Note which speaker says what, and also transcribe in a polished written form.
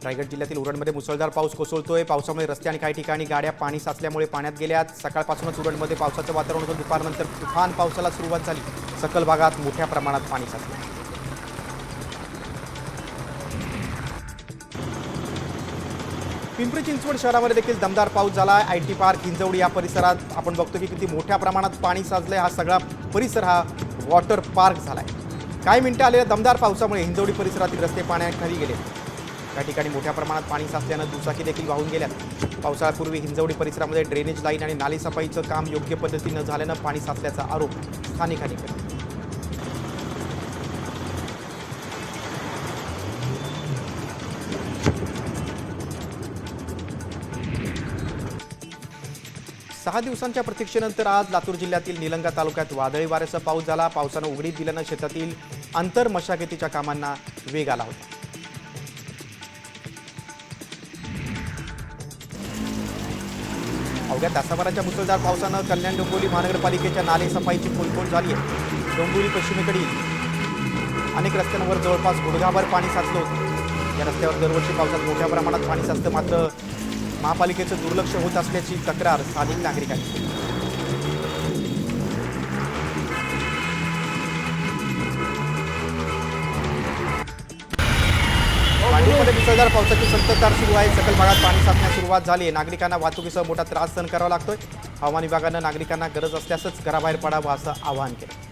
Speaker 1: रायगड जिल्ह्यातील उरणमध्ये मुसळधार पाऊस कोसळतोय। पावसामुळे रस्ते आणि काही ठिकाणी गाड्या पाणी साचल्यामुळे पाण्यात गेल्यात। सकाळपासूनच उरणमध्ये पावसाचं वातावरण होतं। दुपारनंतर तुफान पावसाला सुरुवात झाली। सकल भागात मोठ्या प्रमाणात पाणी साचलं। पिंपरी चिंचवड शहरामध्ये देखील दमदार पाऊस झाला। आयटी पार्क हिंजवडी या परिसरात आपण बघतो की किती मोठ्या प्रमाणात पाणी साचलंय। हा सगळा परिसर हा वॉटर पार्क झालाय। काही मिनिटं आलेल्या दमदार पावसामुळे हिंजवडी परिसरातील रस्ते पाण्याखाली गेले। काही ठिकाणी मोठ्या प्रमाणात पाणी साचल्यानं दुचाकी देखील वाहून गेल्यात। पावसाळ्यापूर्वी हिंजवडी परिसरामध्ये ड्रेनेज लाईन आणि नाली सफाईचं काम योग्य पद्धतीनं झाल्यानं पाणी साचल्याचा आरोप स्थानिकांनी केला। सहा दिवसांच्या प्रतीक्षेनंतर आज लातूर जिल्ह्यातील निलंगा तालुक्यात वादळी वाऱ्याचा पाऊस झाला। पावसानं उघडीप दिल्यानं शेतातील आंतर मशागतीच्या कामांना वेग आला होता। अवघ्या तासाभराच्या मुसळधार पावसानं कल्याण डोंबिवली महानगरपालिकेच्या नाले सफाईची फुलफोड झाली आहे। डोंबिवली पश्चिमेकडील अनेक रस्त्यांवर जवळपास गुडघाभर पाणी साचलं होतं। या रस्त्यावर दरवर्षी पावसात मोठ्या प्रमाणात पाणी साचतं, मात्र महापालिकेचं दुर्लक्ष होत असल्याची तक्रार स्थानिक नागरिकांनी केली। मांडूरमध्ये मुसळधार पावसाची संततधार सुरू आहे। सकल भागात पाणी साचण्यास सुरुवात झाली आहे। नागरिकांना वाहतुकीसह मोठा त्रास सहन करावा लागतोय। हवामान विभागानं नागरिकांना गरज असल्यासच घराबाहेर पडावं असं आवाहन केलं।